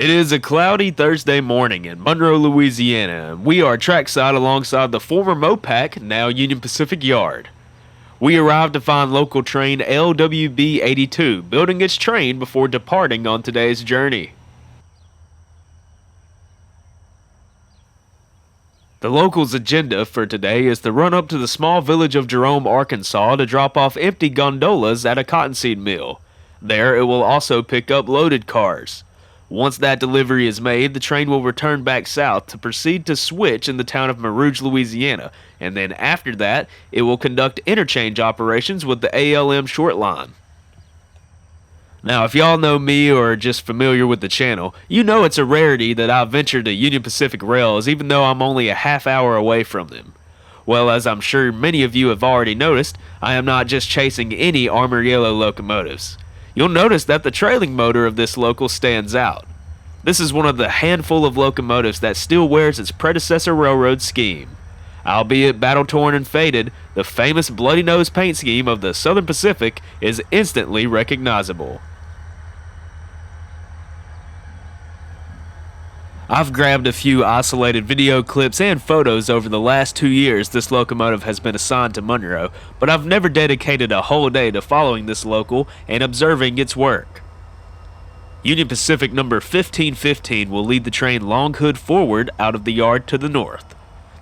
It is a cloudy Thursday morning in Monroe, Louisiana, and we are trackside alongside the former Mopac, now Union Pacific Yard. We arrived to find local train LWB 82 building its train before departing on today's journey. The locals' agenda for today is to run up to the small village of Jerome, Arkansas to drop off empty gondolas at a cottonseed mill. There it will also pick up loaded cars. Once that delivery is made, the train will return back south to proceed to switch in the town of ROUGE, Louisiana, and then after that, it will conduct interchange operations with the ALM short line. Now, if y'all know me or are just familiar with the channel, you know it's a rarity that I venture to Union Pacific Rails even though I'm only a half hour away from them. Well, as I'm sure many of you have already noticed, I am not just chasing any Armor Yellow locomotives. You'll notice that the trailing motor of this local stands out. This is one of the handful of locomotives that still wears its predecessor railroad scheme. Albeit battle-torn and faded, the famous bloody nose paint scheme of the Southern Pacific is instantly recognizable. I've grabbed a few isolated video clips and photos over the last 2 years this locomotive has been assigned to Monroe, but I've never dedicated a whole day to following this local and observing its work. Union Pacific number 1515 will lead the train long hood forward out of the yard to the north.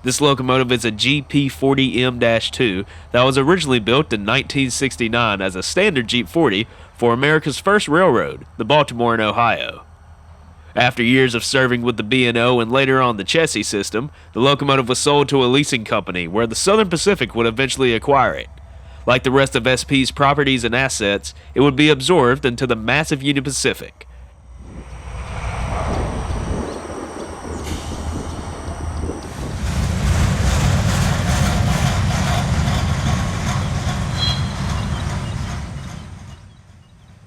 This locomotive is a GP40M-2 that was originally built in 1969 as a standard Jeep 40 for America's first railroad, the Baltimore and Ohio. After years of serving with the B&O and later on the Chessie system, the locomotive was sold to a leasing company where the Southern Pacific would eventually acquire it. Like the rest of SP's properties and assets, it would be absorbed into the massive Union Pacific.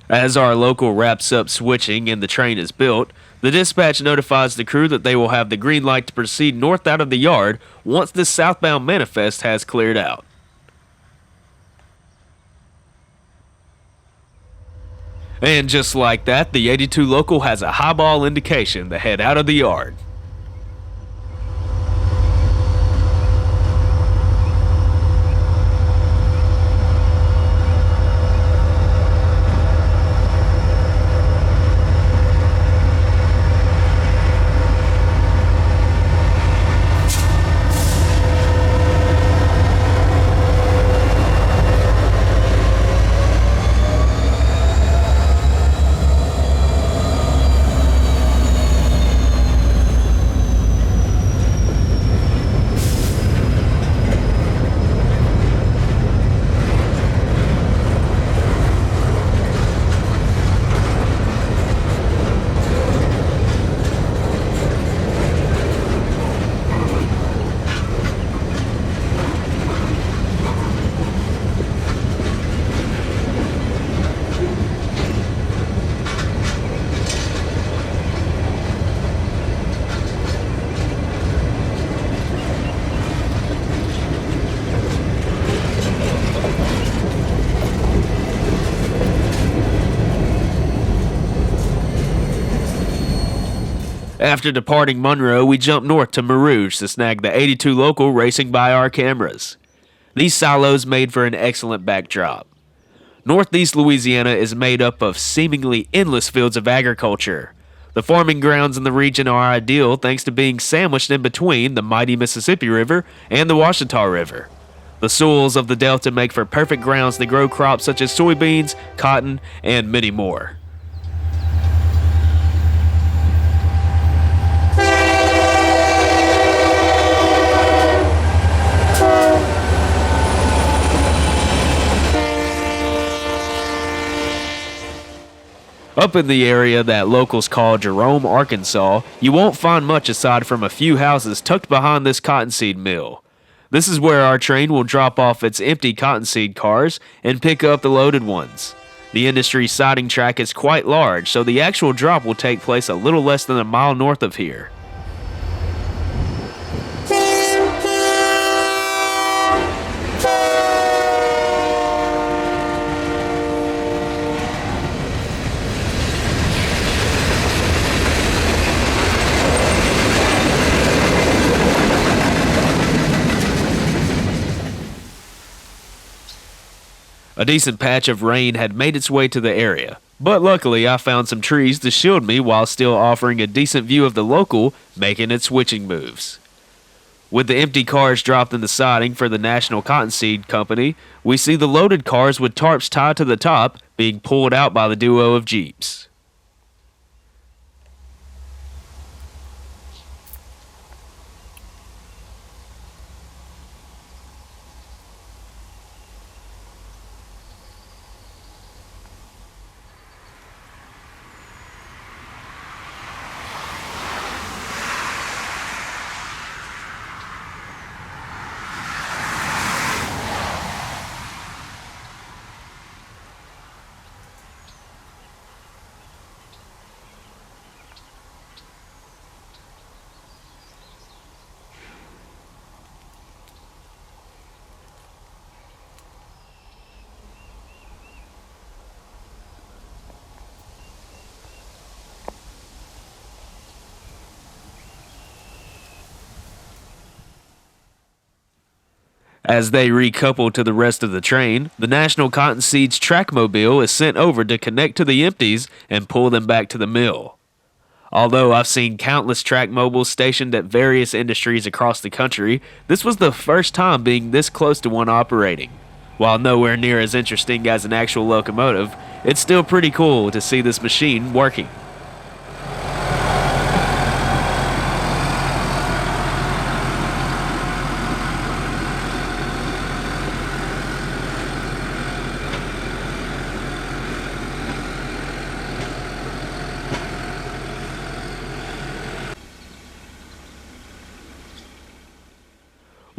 As our local wraps up switching and the train is built, the dispatch notifies the crew that they will have the green light to proceed north out of the yard once this southbound manifest has cleared out. And just like that, the 82 local has a highball indication to head out of the yard. After departing Monroe, we jump north to ROUGE to snag the 82 local racing by our cameras. These silos made for an excellent backdrop. Northeast Louisiana is made up of seemingly endless fields of agriculture. The farming grounds in the region are ideal thanks to being sandwiched in between the mighty Mississippi River and the Ouachita River. The soils of the delta make for perfect grounds to grow crops such as soybeans, cotton, and many more. Up in the area that locals call Jerome, Arkansas, you won't find much aside from a few houses tucked behind this cottonseed mill. This is where our train will drop off its empty cottonseed cars and pick up the loaded ones. The industry siding track is quite large, so the actual drop will take place a little less than a mile north of here. A decent patch of rain had made its way to the area, but luckily I found some trees to shield me while still offering a decent view of the local making its switching moves. With the empty cars dropped in the siding for the National Cottonseed Company, we see the loaded cars with tarps tied to the top being pulled out by the duo of Jeeps. As they recouple to the rest of the train, the National Cottonseed's trackmobile is sent over to connect to the empties and pull them back to the mill. Although I've seen countless track mobiles stationed at various industries across the country, this was the first time being this close to one operating. While nowhere near as interesting as an actual locomotive, it's still pretty cool to see this machine working.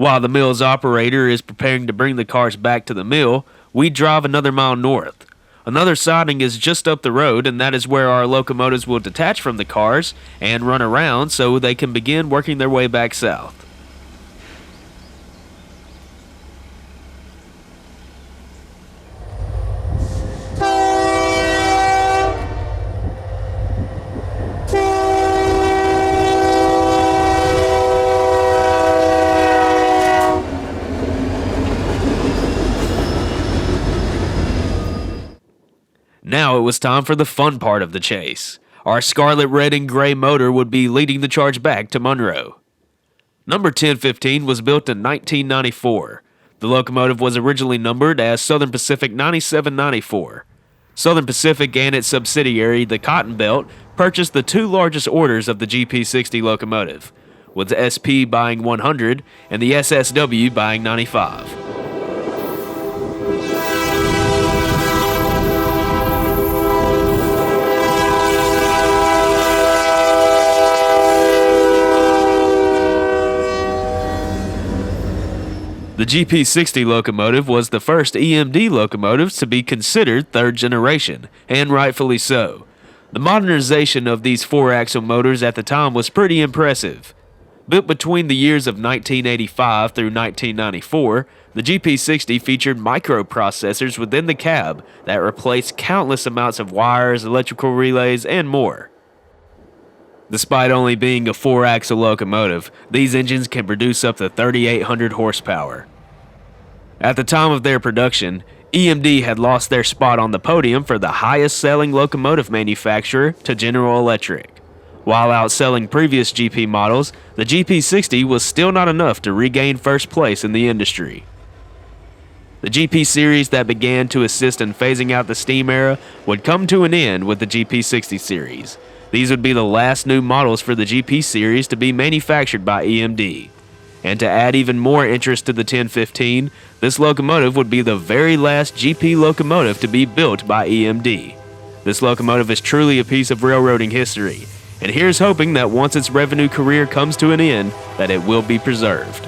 While the mill's operator is preparing to bring the cars back to the mill, we drive another mile north. Another siding is just up the road, and that is where our locomotives will detach from the cars and run around so they can begin working their way back south. Now it was time for the fun part of the chase. Our scarlet, red, and gray motor would be leading the charge back to Monroe. Number 1015 was built in 1994. The locomotive was originally numbered as Southern Pacific 9794. Southern Pacific and its subsidiary, the Cotton Belt, purchased the two largest orders of the GP60 locomotive, with the SP buying 100 and the SSW buying 95. The GP60 locomotive was the first EMD locomotive to be considered third generation, and rightfully so. The modernization of these four-axle motors at the time was pretty impressive. Built between the years of 1985 through 1994, the GP60 featured microprocessors within the cab that replaced countless amounts of wires, electrical relays, and more. Despite only being a four-axle locomotive, these engines can produce up to 3,800 horsepower. At the time of their production, EMD had lost their spot on the podium for the highest-selling locomotive manufacturer to General Electric. While outselling previous GP models, the GP60 was still not enough to regain first place in the industry. The GP series that began to assist in phasing out the steam era would come to an end with the GP60 series. These would be the last new models for the GP series to be manufactured by EMD. And to add even more interest to the 1015, this locomotive would be the very last GP locomotive to be built by EMD. This locomotive is truly a piece of railroading history, and here's hoping that once its revenue career comes to an end, that it will be preserved.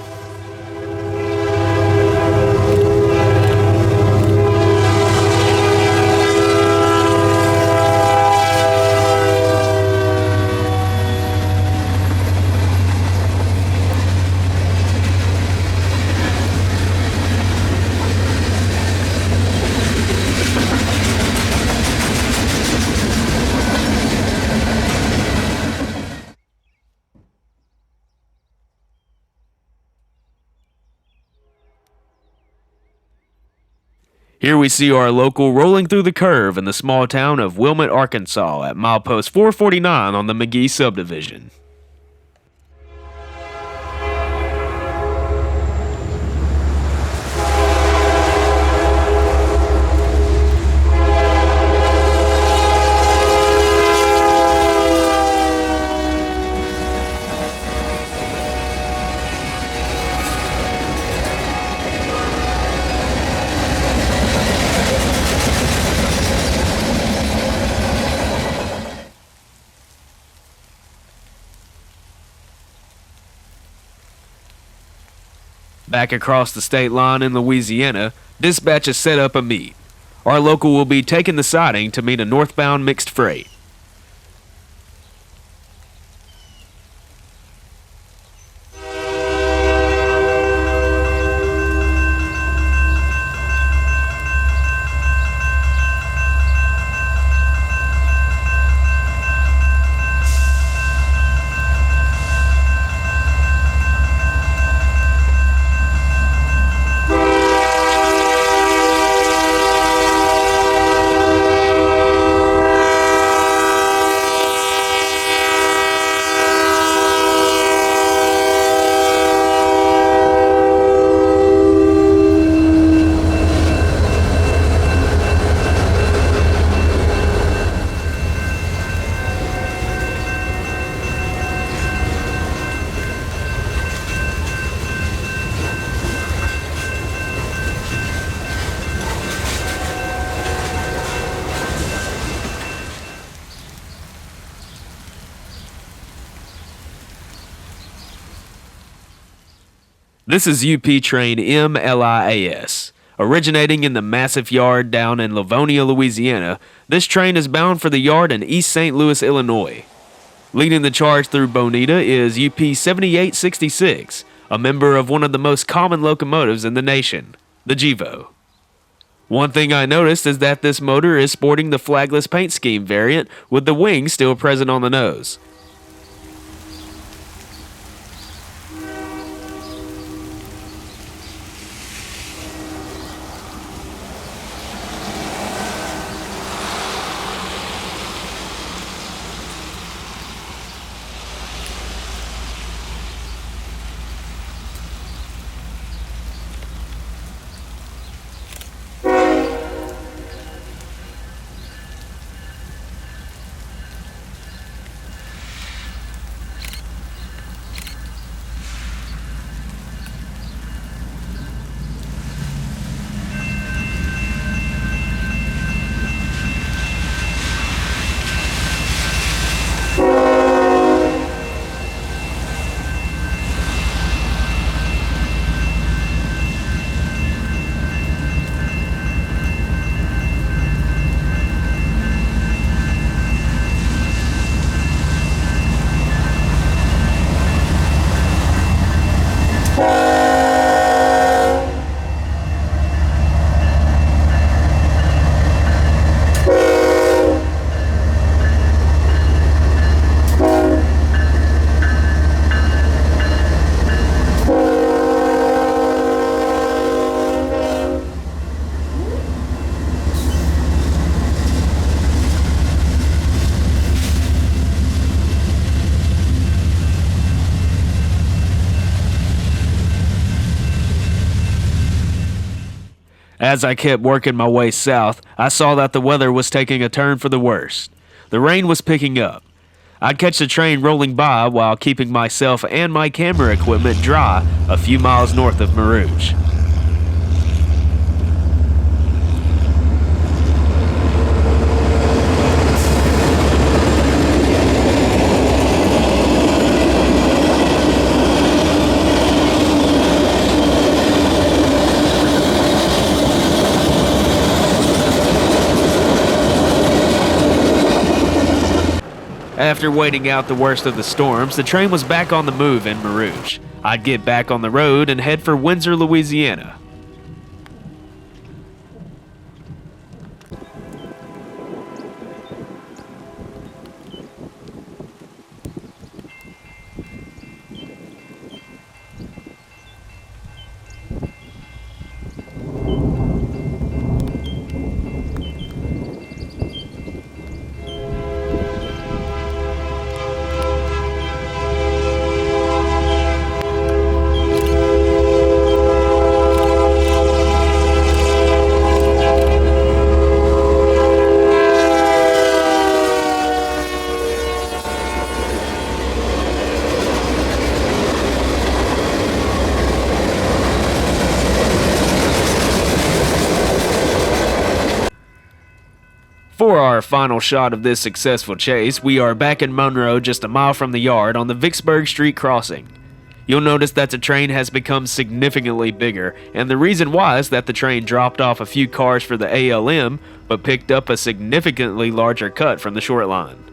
Here we see our local rolling through the curve in the small town of Wilmot, Arkansas at milepost 449 on the McGee subdivision. Back across the state line in Louisiana, dispatch has set up a meet. Our local will be taking the siding to meet a northbound mixed freight. This is UP train MLIAS. Originating in the massive yard down in Livonia, Louisiana, this train is bound for the yard in East St. Louis, Illinois. Leading the charge through Bonita is UP 7866, a member of one of the most common locomotives in the nation, the GEVO. One thing I noticed is that this motor is sporting the flagless paint scheme variant with the wings still present on the nose. As I kept working my way south, I saw that the weather was taking a turn for the worse. The rain was picking up. I'd catch the train rolling by while keeping myself and my camera equipment dry a few miles north of ROUGE. After waiting out the worst of the storms, the train was back on the move in ROUGE. I'd get back on the road and head for Windsor, Louisiana. For our final shot of this successful chase, we are back in Monroe just a mile from the yard on the Vicksburg Street crossing. You'll notice that the train has become significantly bigger, and the reason why is that the train dropped off a few cars for the ALM, but picked up a significantly larger cut from the short line.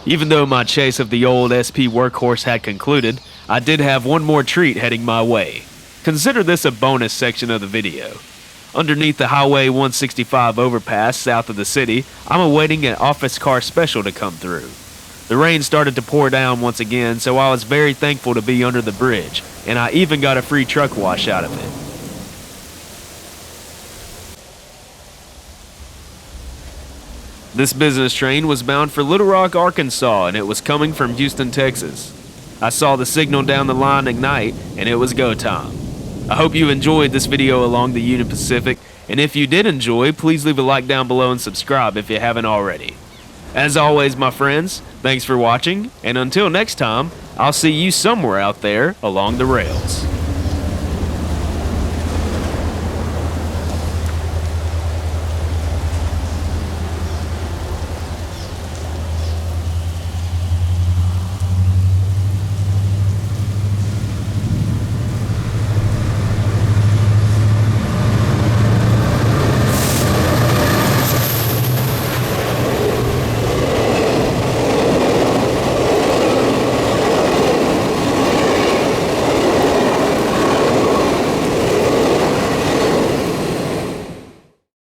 Even though my chase of the old SP workhorse had concluded, I did have one more treat heading my way. Consider this a bonus section of the video. Underneath the Highway 165 overpass south of the city, I'm awaiting an office car special to come through. The rain started to pour down once again, so I was very thankful to be under the bridge, and I even got a free truck wash out of it. This business train was bound for Little Rock, Arkansas, and it was coming from Houston, Texas. I saw the signal down the line ignite, and it was go time. I hope you enjoyed this video along the Union Pacific, and if you did enjoy, please leave a like down below and subscribe if you haven't already. As always, my friends, thanks for watching, and until next time, I'll see you somewhere out there along the rails.